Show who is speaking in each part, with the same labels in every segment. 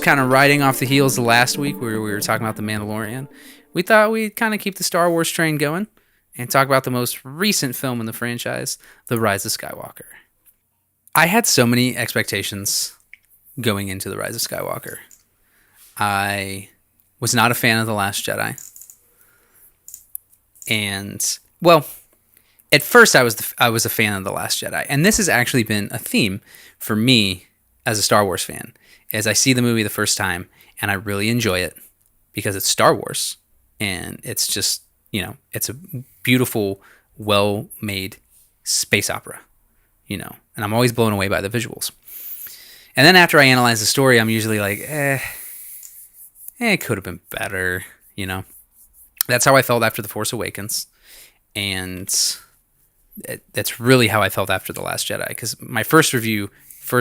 Speaker 1: kind of riding off the heels of last week where we were talking about The Mandalorian. We thought we'd kind of keep the Star Wars train going and talk about the most recent film in the franchise, The Rise of Skywalker. I had so many expectations going into The Rise of Skywalker. I was not a fan of The Last Jedi. And, well, at first I was a fan of The Last Jedi. And this has actually been a theme for me as a Star Wars fan. As I see the movie the first time and I really enjoy it because it's Star Wars. And it's just, it's a beautiful, well-made space opera, and I'm always blown away by the visuals. And then after I analyze the story, I'm usually like, it could have been better, That's how I felt after The Force Awakens. And that's really how I felt after The Last Jedi. Because my first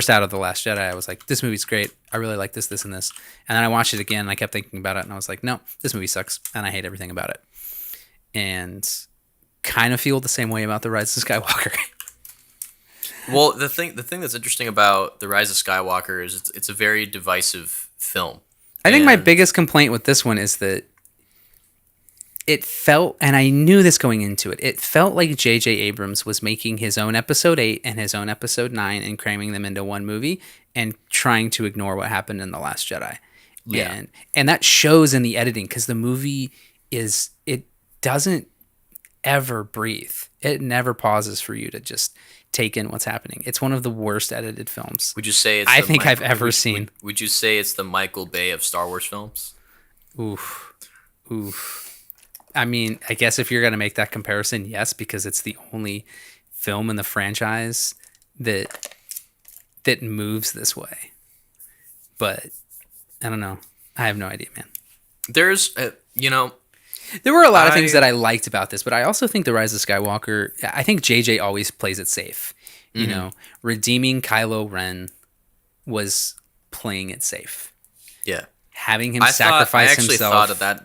Speaker 1: out of The Last Jedi, I was like, this movie's great. I really like this, this, and this. And then I watched it again, and I kept thinking about it, and I was like, no, this movie sucks, and I hate everything about it. And kind of feel the same way about The Rise of Skywalker.
Speaker 2: Well, the thing that's interesting about The Rise of Skywalker is it's a very divisive film.
Speaker 1: I think my biggest complaint with this one is that it felt, and I knew this going into it, it felt like J.J. Abrams was making his own Episode 8 and his own Episode 9 and cramming them into one movie and trying to ignore what happened in The Last Jedi. Yeah. And that shows in the editing because the movie it doesn't ever breathe. It never pauses for you to just take in what's happening. It's one of the worst edited films.
Speaker 2: Would you say it's
Speaker 1: I've ever seen.
Speaker 2: Would you say it's the Michael Bay of Star Wars films?
Speaker 1: Oof. I mean, I guess if you're going to make that comparison, yes, because it's the only film in the franchise that moves this way. But I don't know. I have no idea, man.
Speaker 2: There's,
Speaker 1: there were a lot of things that I liked about this, but I also think The Rise of Skywalker, I think JJ always plays it safe. Redeeming Kylo Ren was playing it safe.
Speaker 2: Yeah.
Speaker 1: Having him sacrifice himself.
Speaker 2: I actually thought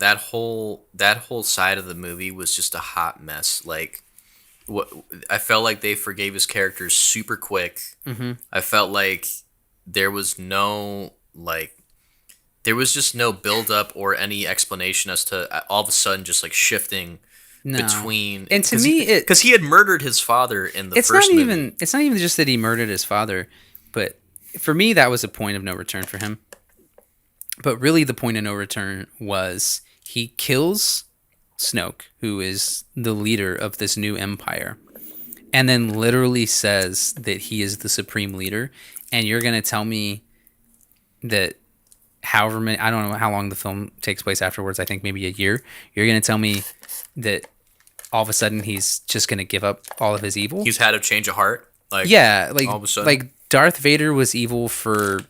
Speaker 2: that whole side of the movie was just a hot mess. Like, I felt like they forgave his character super quick. Mm-hmm. I felt like there was just no build up or any explanation as to all of a sudden just like shifting between.
Speaker 1: And to me,
Speaker 2: because he had murdered his father in the first movie.
Speaker 1: It's not even just that he murdered his father, but for me that was a point of no return for him. But really the point of no return was he kills Snoke, who is the leader of this new empire, and then literally says that he is the supreme leader. And you're going to tell me that however many, I don't know how long the film takes place afterwards, I think maybe a year, you're going to tell me that all of a sudden he's just going to give up all of his evil?
Speaker 2: He's had a change of heart? All of a sudden?
Speaker 1: Like Darth Vader was evil for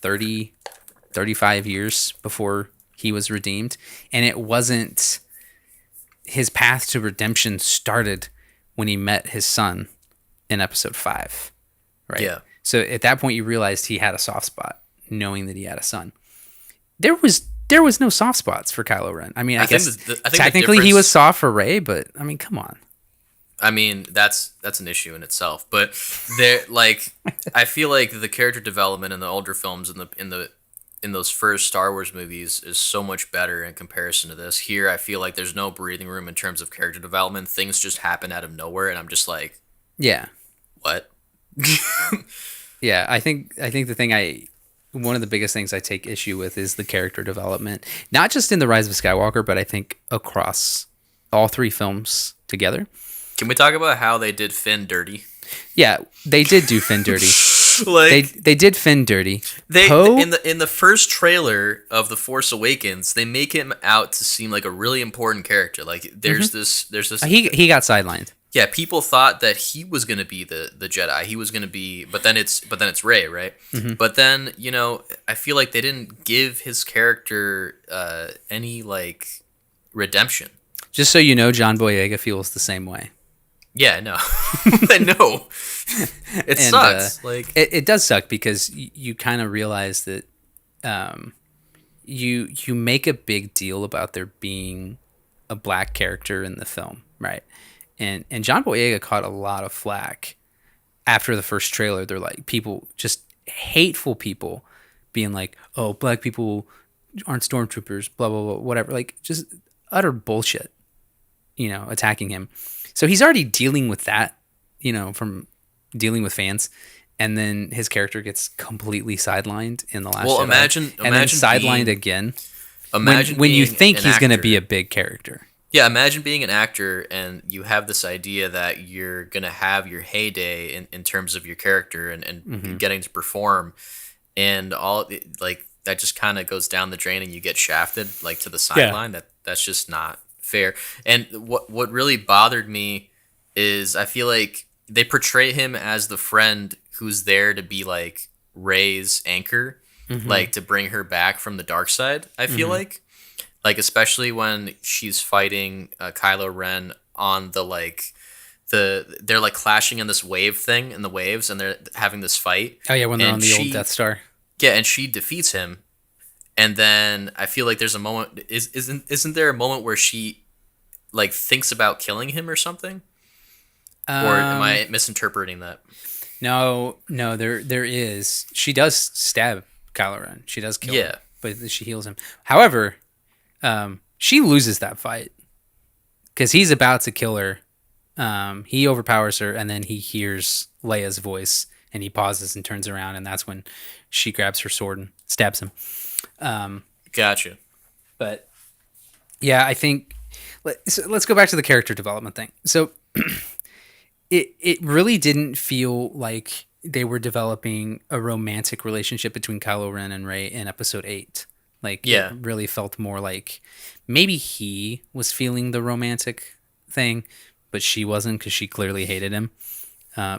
Speaker 1: 35 years before he was redeemed, and it wasn't his path to redemption started when he met his son in episode 5, right?
Speaker 2: Yeah.
Speaker 1: So at that point you realized he had a soft spot, knowing that he had a son. There was no soft spots for Kylo Ren. I mean, I guess technically he was soft for Rey, but I mean, come on.
Speaker 2: I mean, that's an issue in itself, but I feel like the character development in the older films in those first Star Wars movies is so much better in comparison to this. Here, I feel like there's no breathing room in terms of character development. Things just happen out of nowhere, and I'm just like,
Speaker 1: yeah,
Speaker 2: what?
Speaker 1: Yeah, I think one of the biggest things I take issue with is the character development, not just in The Rise of Skywalker, but I think across all 3 films together.
Speaker 2: Can we talk about how they did Finn dirty?
Speaker 1: Yeah, they did do Finn dirty. They did Finn dirty.
Speaker 2: In the first trailer of The Force Awakens, they make him out to seem like a really important character. Like there's this
Speaker 1: he got sidelined.
Speaker 2: Yeah, people thought that he was going to be the Jedi. He was going to be, but then it's Rey, right? Mm-hmm. But then, I feel like they didn't give his character any like redemption.
Speaker 1: Just so you know, John Boyega feels the same way.
Speaker 2: Yeah, no. I know. It sucks.
Speaker 1: It does suck because you kind of realize that you make a big deal about there being a black character in the film, right? And John Boyega caught a lot of flack after the first trailer. They're like, people, just hateful people, being like, "Oh, black people aren't stormtroopers," blah blah blah, whatever. Like just utter bullshit, attacking him. So he's already dealing with that, from dealing with fans, and then his character gets completely sidelined in the Last
Speaker 2: Well,
Speaker 1: Jedi, and then sidelined again when you
Speaker 2: being
Speaker 1: think
Speaker 2: an
Speaker 1: he's going to be
Speaker 2: actor.
Speaker 1: a big character.
Speaker 2: Yeah, imagine being an actor and you have this idea that you're gonna have your heyday in terms of your character and getting to perform, and like that just kind of goes down the drain and you get shafted like to the
Speaker 1: Yeah.
Speaker 2: sideline. That's just not fair. And what really bothered me is I feel like they portray him as the friend who's there to be like Rey's anchor,
Speaker 1: Mm-hmm.
Speaker 2: like to bring her back from the dark side. I feel like especially when she's fighting Kylo Ren on they're like clashing in this wave thing in the waves and they're having this fight.
Speaker 1: Oh yeah, when they're on
Speaker 2: And
Speaker 1: the old Death Star.
Speaker 2: and she defeats him, and then I feel like there's a moment isn't there a moment where she like thinks about killing him or something, or am
Speaker 1: Um,
Speaker 2: I misinterpreting that?
Speaker 1: no, no, there is. She does stab Kylo Ren. She does kill him,
Speaker 2: Yeah.
Speaker 1: but she heals him. However, she loses that fight because he's about to kill her. He overpowers her, and then he hears Leia's voice, and he pauses and turns around, and that's when she grabs her sword and stabs him.
Speaker 2: Gotcha.
Speaker 1: But yeah, I think let's go back to the character development thing. So it really didn't feel like they were developing a romantic relationship between Kylo Ren and Rey in Episode 8. Like it
Speaker 2: Yeah.
Speaker 1: really felt more like maybe he was feeling the romantic thing, but she wasn't because she clearly hated him.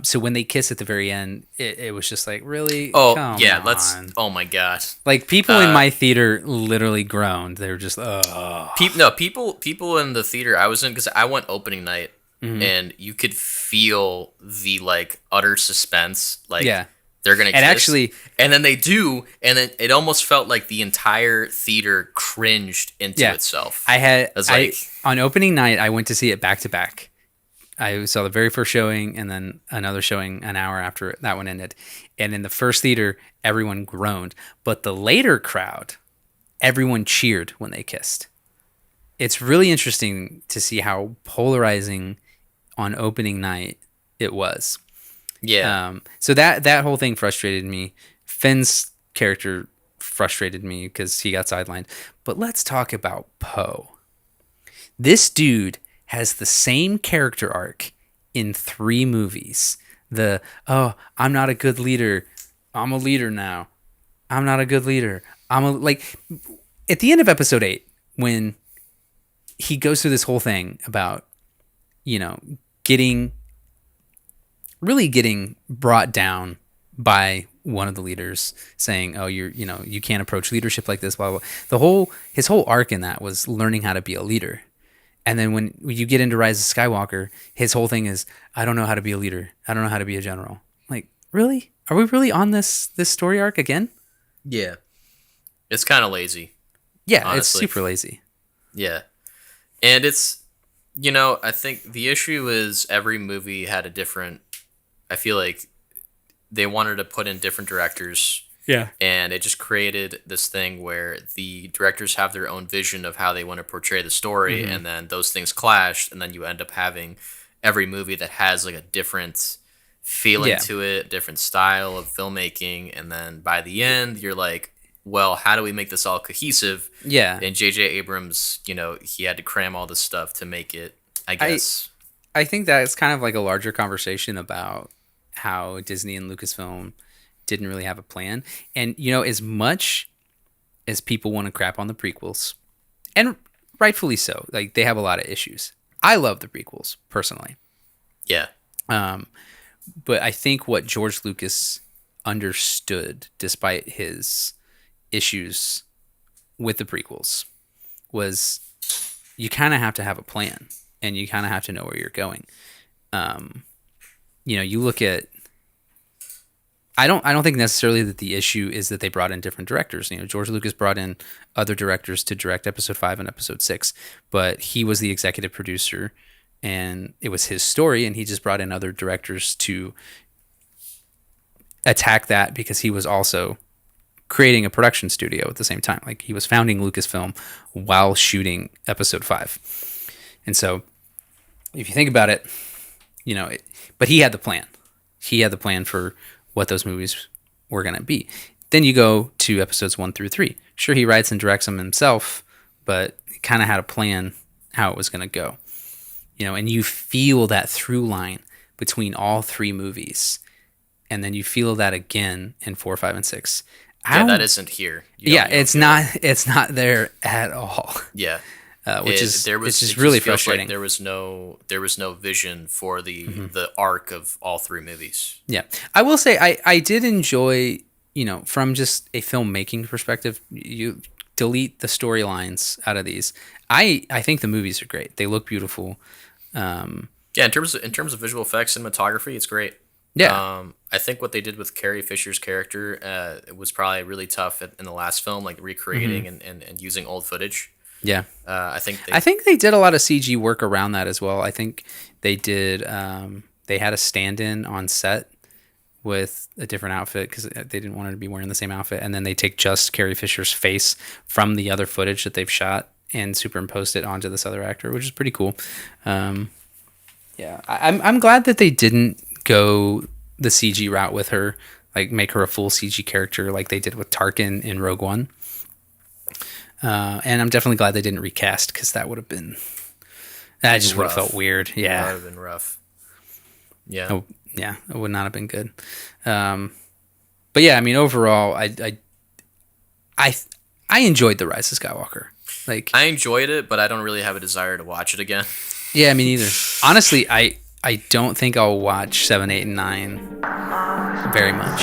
Speaker 1: So when they kiss at the very end, it was just like, really?
Speaker 2: Oh
Speaker 1: Come
Speaker 2: yeah.
Speaker 1: on.
Speaker 2: Oh my god.
Speaker 1: Like people in my theater literally groaned. They were just, oh.
Speaker 2: People in the theater I was in because I went opening night,
Speaker 1: Mm-hmm.
Speaker 2: and you could feel the like utter suspense. Like
Speaker 1: Yeah.
Speaker 2: they're gonna kiss,
Speaker 1: And actually,
Speaker 2: and then they do, and then it almost felt like the entire theater cringed into
Speaker 1: yeah,
Speaker 2: itself.
Speaker 1: I
Speaker 2: like,
Speaker 1: on opening night, I went to see it back to back. I saw the very first showing and then another showing an hour after that one ended. And in the first theater, everyone groaned. But the later crowd, everyone cheered when they kissed. It's really interesting to see how polarizing on opening night it was.
Speaker 2: yeah,
Speaker 1: So that whole thing frustrated me. Finn's character frustrated me because he got sidelined. But let's talk about Poe. This dude has the same character arc in 3 movies. I'm not a good leader. I'm a leader now. I'm not a good leader. Like at the end of episode 8 when he goes through this whole thing about, you know, getting brought down by one of the leaders saying, "Oh, you can't approach leadership like this." Blah blah. His whole arc in that was learning how to be a leader. And then when you get into Rise of Skywalker, his whole thing is, "I don't know how to be a leader. I don't know how to be a general." Like, really? Are we really on this story arc again?
Speaker 2: yeah. It's kind of lazy,
Speaker 1: Yeah, it's
Speaker 2: honestly.
Speaker 1: super lazy.
Speaker 2: Yeah, and I think the issue is every movie had a different. I feel like they wanted to put in different directors,
Speaker 1: Yeah.
Speaker 2: and it just created this thing where the directors have their own vision of how they want to portray the story, and then those things clash, and then you end up having every movie that has like a different feeling
Speaker 1: Yeah.
Speaker 2: to it, different style of filmmaking, and then by the end you're like, well, how do we make this all cohesive?
Speaker 1: Yeah.
Speaker 2: And J.J. Abrams, he had to cram all this stuff to make it, I guess.
Speaker 1: I think that's kind of like a larger conversation about how Disney and Lucasfilm didn't really have a plan. And, as much as people want to crap on the prequels, and rightfully so, like they have a lot of issues. I love the prequels personally.
Speaker 2: Yeah.
Speaker 1: But I think what George Lucas understood, despite his issues with the prequels, was you kind of have to have a plan and you kind of have to know where you're going. You look at. I don't think necessarily that the issue is that they brought in different directors. George Lucas brought in other directors to direct Episode 5 and Episode 6, but he was the executive producer, and it was his story, and he just brought in other directors to attack that because he was also creating a production studio at the same time. Like he was founding Lucasfilm while shooting Episode 5. And so if you think about it, but he had the plan. He had the plan for what those movies were going to be. Then you go to episodes 1 through 3. Sure, he writes and directs them himself, but he kind of had a plan how it was going to go. And you feel that through line between all 3 movies. And then you feel that again in 4, 5, and 6.
Speaker 2: That isn't here.
Speaker 1: It's not there at all.
Speaker 2: Yeah.
Speaker 1: Which is really frustrating.
Speaker 2: Like there was no vision for the arc of all 3 movies.
Speaker 1: Yeah, I will say I did enjoy, from just a filmmaking perspective. You delete the storylines out of these. I think the movies are great. They look beautiful.
Speaker 2: In terms of visual effects, cinematography, it's great.
Speaker 1: Yeah.
Speaker 2: I think what they did with Carrie Fisher's character it was probably really tough in the last film, like recreating and using old footage.
Speaker 1: Yeah.
Speaker 2: I think
Speaker 1: they did a lot of CG work around that as well. I think they did. They had a stand-in on set with a different outfit because they didn't want her to be wearing the same outfit, and then they take just Carrie Fisher's face from the other footage that they've shot and superimposed it onto this other actor, which is pretty cool. Yeah, I'm glad that they didn't go the CG route with her, like make her a full CG character like they did with Tarkin in Rogue One. And I'm definitely glad they didn't recast because that would have been... That just would have felt weird. Yeah.
Speaker 2: That would have been rough. Yeah.
Speaker 1: Oh, yeah, it would not have been good. But yeah, I mean, overall, I enjoyed The Rise of Skywalker. Like,
Speaker 2: I enjoyed it, but I don't really have a desire to watch it again.
Speaker 1: Yeah, me neither. Honestly, I don't think I'll watch 7, 8, and 9 very much.